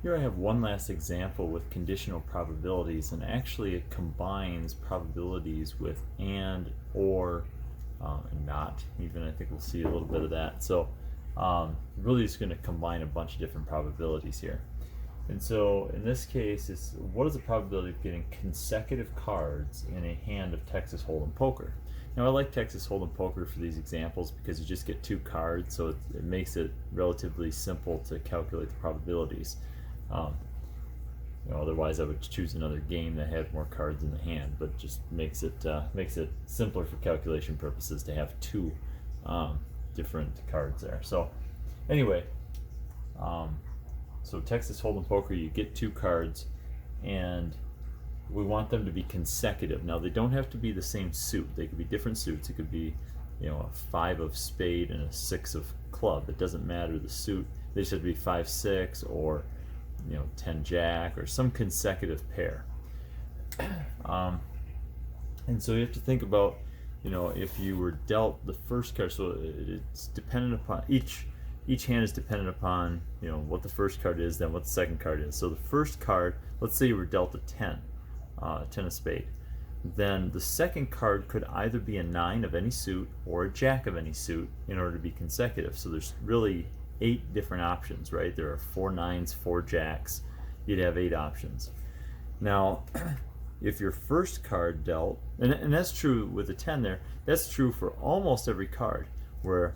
Here I have one last example with conditional probabilities, and actually it combines probabilities with and, or, and not. Even I think we'll see a little bit of that. So really it's going to combine a bunch of different probabilities here. And so in this case, it's what is the probability of getting consecutive cards in a hand of Texas Hold'em poker? Now I like Texas Hold'em poker for these examples because you just get two cards, so it makes it relatively simple to calculate the probabilities. Um, otherwise I would choose another game that had more cards in the hand, but just makes it simpler for calculation purposes to have two different cards there. So anyway, so Texas Hold'em poker, you get two cards, and we want them to be consecutive. Now they don't have to be the same suit. They could be different suits. It could be, a 5 of spade and a 6 of club. It doesn't matter the suit. They just have to be 5-6 or 10 jack or some consecutive pair. And so you have to think about, if you were dealt the first card. So it's dependent upon each hand is dependent upon what the first card is, then what the second card is. So the first card, let's say you were dealt a 10 of spade, then the second card could either be a 9 of any suit or a jack of any suit in order to be consecutive. So there's really 8 different options, right? There are 4 9s, 4 jacks. You'd have 8 options. Now if your first card dealt, and that's true with the 10 there, that's true for almost every card, where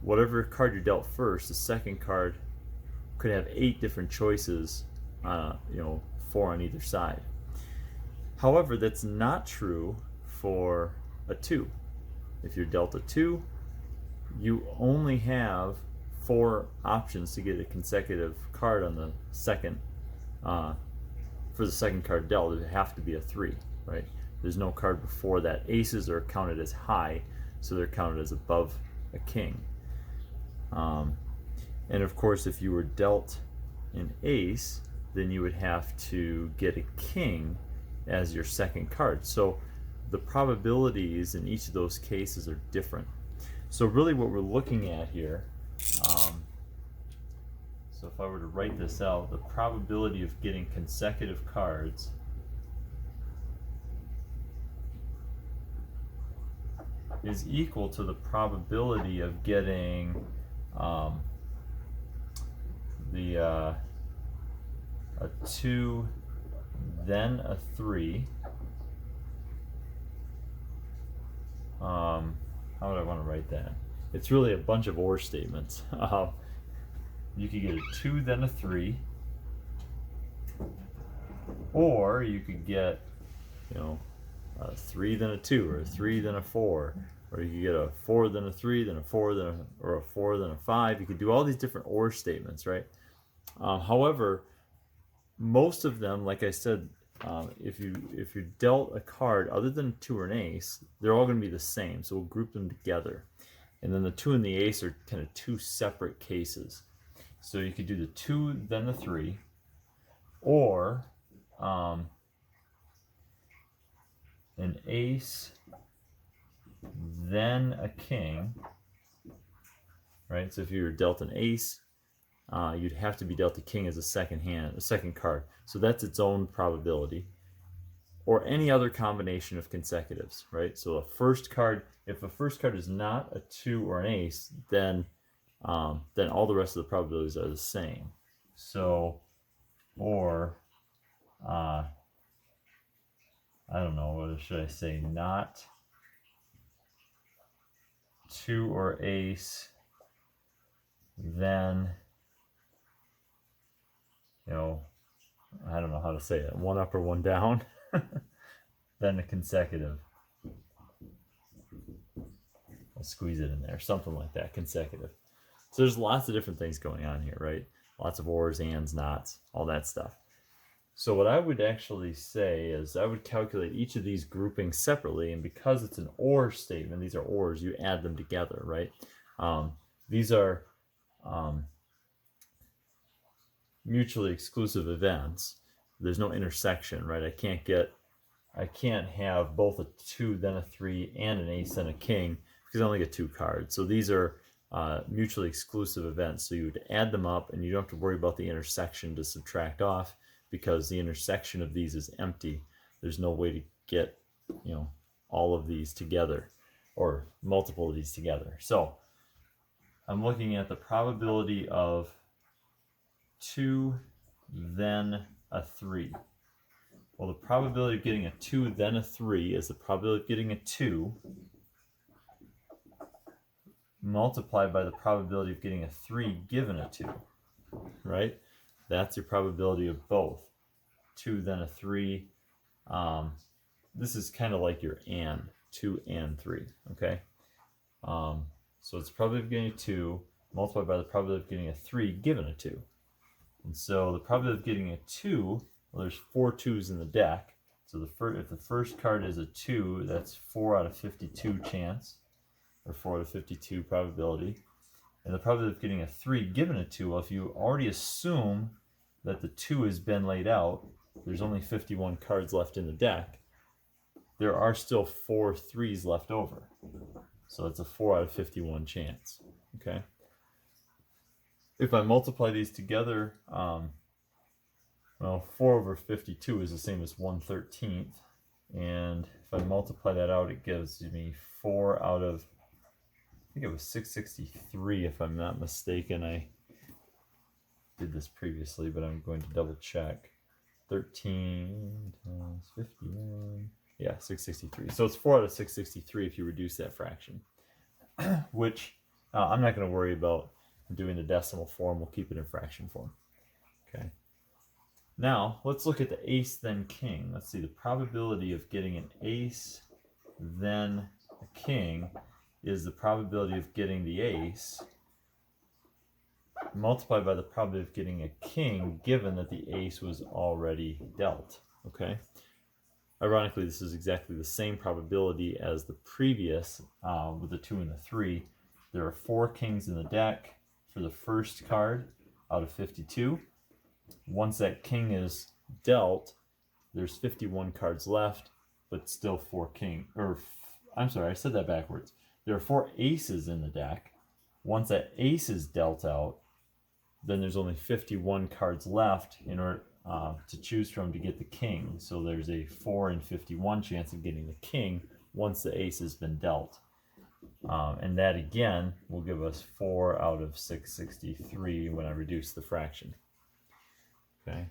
whatever card you dealt first, the second card could have 8 different choices, 4 on either side. However, that's not true for a 2. If you're dealt a 2, you only have 4 options to get a consecutive card on the second, for the second card dealt. It would have to be a 3, right? There's no card before that. Aces are counted as high, so they're counted as above a king. And of course, if you were dealt an ace, then you would have to get a king as your second card. So the probabilities in each of those cases are different. So really what we're looking at here, so if I were to write this out, the probability of getting consecutive cards is equal to the probability of getting a 2, then a 3. How would I want to write that? It's really a bunch of or statements. You could get a 2, then a 3, or you could get, a 3, then a 2, or a 3, then a 4, or you could get a 4, then a 3, then a 4, or a 4, then a 5. You could do all these different or statements, right? However, most of them, like I said, if you're dealt a card other than a 2 or an ace, they're all going to be the same. So we'll group them together. And then the 2 and the ace are kind of 2 separate cases. So you could do the 2, then the 3, or an ace, then a king, right? So if you were dealt an ace, you'd have to be dealt a king as a second card. So that's its own probability. Or any other combination of consecutives, right? So a first card, if a first card is not a 2 or an ace, then all the rest of the probabilities are the same. So, or I don't know, what should I say? Not 2 or ace, then, I don't know how to say it. One up or one down, then a consecutive. I'll squeeze it in there, something like that, consecutive. So there's lots of different things going on here, right? Lots of ors, ands, nots, all that stuff. So what I would actually say is I would calculate each of these groupings separately, and because it's an or statement, these are ors, you add them together, right? These are mutually exclusive events. There's no intersection, right? I can't have both a 2, then a 3, and an ace and a king, because I only get 2 cards. So these are mutually exclusive events. So you would add them up, and you don't have to worry about the intersection to subtract off, because the intersection of these is empty. There's no way to get, all of these together, or multiple of these together. So I'm looking at the probability of 2, then a 3. Well, the probability of getting a 2, then a 3 is the probability of getting a 2 multiplied by the probability of getting a 3 given a 2, right? That's your probability of both. 2, then a 3. This is kind of like your and, 2 and 3, okay? So it's probability of getting a 2 multiplied by the probability of getting a 3 given a 2. And so the probability of getting a 2, well, there's 4 2s in the deck. So if the first card is a 2, that's 4 out of 52 chance, or 4 out of 52 probability. And the probability of getting a 3 given a 2, well, if you already assume that the 2 has been laid out, there's only 51 cards left in the deck, there are still 4 3s left over. So it's a 4 out of 51 chance, okay? If I multiply these together, well, 4 over 52 is the same as 1/13. And if I multiply that out, it gives me 4 out of, I think it was 663 if I'm not mistaken. I did this previously, but I'm going to double check. 13 times 51. Yeah, 663. So it's 4 out of 663 if you reduce that fraction, which I'm not going to worry about doing the decimal form. We'll keep it in fraction form. Okay. Now, let's look at the ace, then king. Let's see, the probability of getting an ace, then a king, is the probability of getting the ace multiplied by the probability of getting a king, given that the ace was already dealt, okay? Ironically, this is exactly the same probability as the previous with the 2 and the 3. There are 4 kings in the deck for the first card out of 52. Once that king is dealt, there's 51 cards left, but still 4 king, or I'm sorry, I said that backwards. There are 4 aces in the deck. Once that ace is dealt out, then there's only 51 cards left in order to choose from to get the king. So there's a 4 in 51 chance of getting the king once the ace has been dealt. And that again will give us 4 out of 663 when I reduce the fraction. Okay.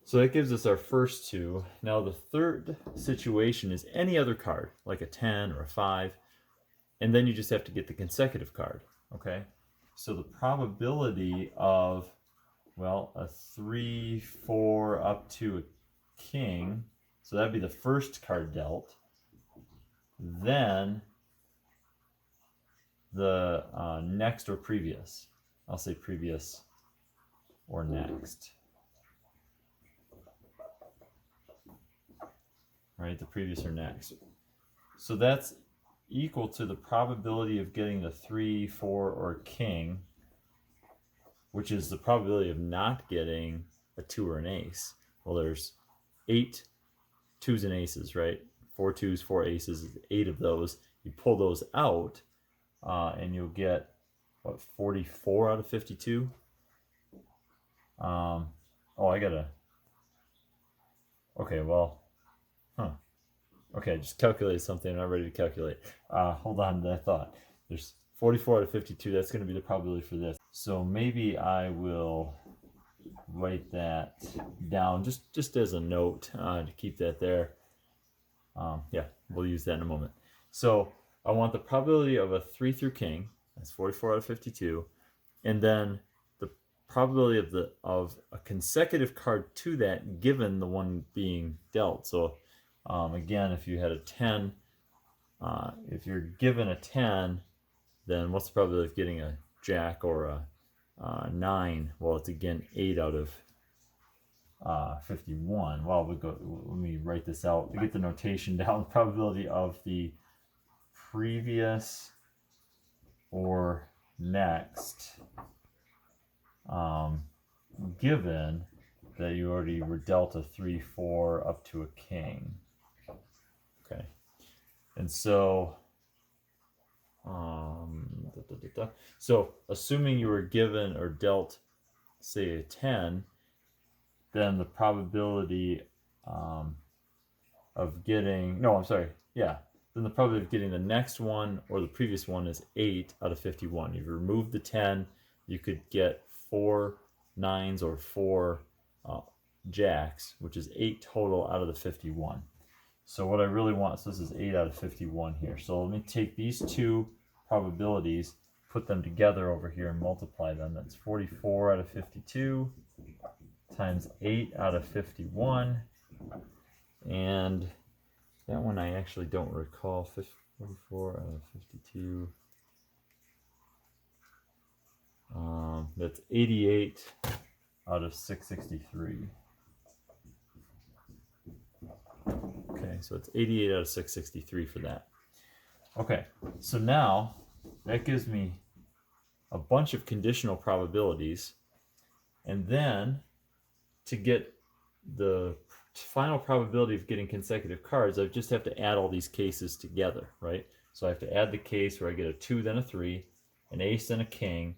So that gives us our first 2. Now the third situation is any other card, like a 10 or a 5, and then you just have to get the consecutive card, okay? So the probability of, well, a 3, 4 up to a king, so that'd be the first card dealt, then the next or previous. I'll say previous or next. Right, the previous or next. So that's equal to the probability of getting the 3, 4, or king, which is the probability of not getting a 2 or an ace. Well, there's 8 2s and aces, right? 4 2s, 4 aces, 8 of those. You pull those out, and you'll get, what, 44 out of 52? Okay, well, okay, I just calculated something. I'm not ready to calculate. Hold on to that thought. There's 44 out of 52. That's going to be the probability for this. So maybe I will write that down just as a note to keep that there. Yeah, we'll use that in a moment. So I want the probability of a 3 through king. That's 44 out of 52. And then the probability of a consecutive card to that given the one being dealt. So again, if you had a 10, if you're given a 10, then what's the probability of getting a jack or a 9? Well, it's again 8 out of 51. Well, let me write this out to get the notation down. The probability of the previous or next, given that you already were dealt a 3, 4 up to a king. Okay, and so So assuming you were given or dealt, say, a 10, then the probability of getting, no, I'm sorry, yeah, then the probability of getting the next one or the previous one is 8 out of 51. You've removed the 10, you could get 4 nines or 4 jacks, which is 8 total out of the 51. So what I really want, so this is 8 out of 51 here. So let me take these two probabilities, put them together over here and multiply them. That's 44 out of 52 times 8 out of 51. And that one I actually don't recall. 44 out of 52. That's 88 out of 663. Okay, so it's 88 out of 663 for that. Okay, so now that gives me a bunch of conditional probabilities, and then to get the final probability of getting consecutive cards, I just have to add all these cases together, right? So I have to add the case where I get a 2 then a 3, an ace then a king,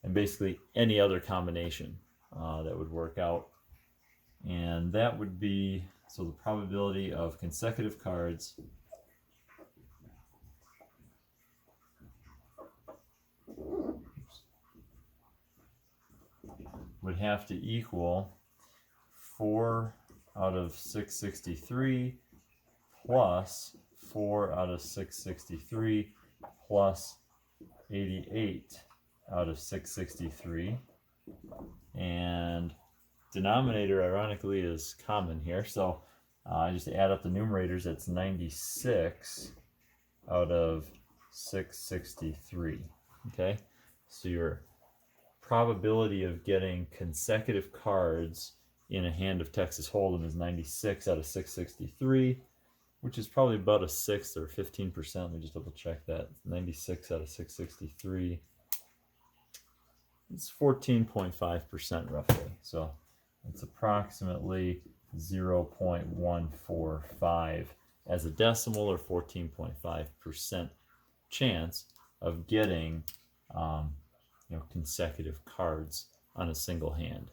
and basically any other combination that would work out. And that would be, so the probability of consecutive cards would have to equal 4 out of 663 plus 4 out of 663 plus 88 out of 663. And denominator, ironically, is common here. So I just add up the numerators. That's 96 out of 663. Okay, so your probability of getting consecutive cards in a hand of Texas Hold'em is 96 out of 663, which is probably about a 6th or 15%. Let me just double check that. 96 out of 663. It's 14.5% roughly. So it's approximately 0.145 as a decimal, or 14.5% chance of getting consecutive cards on a single hand.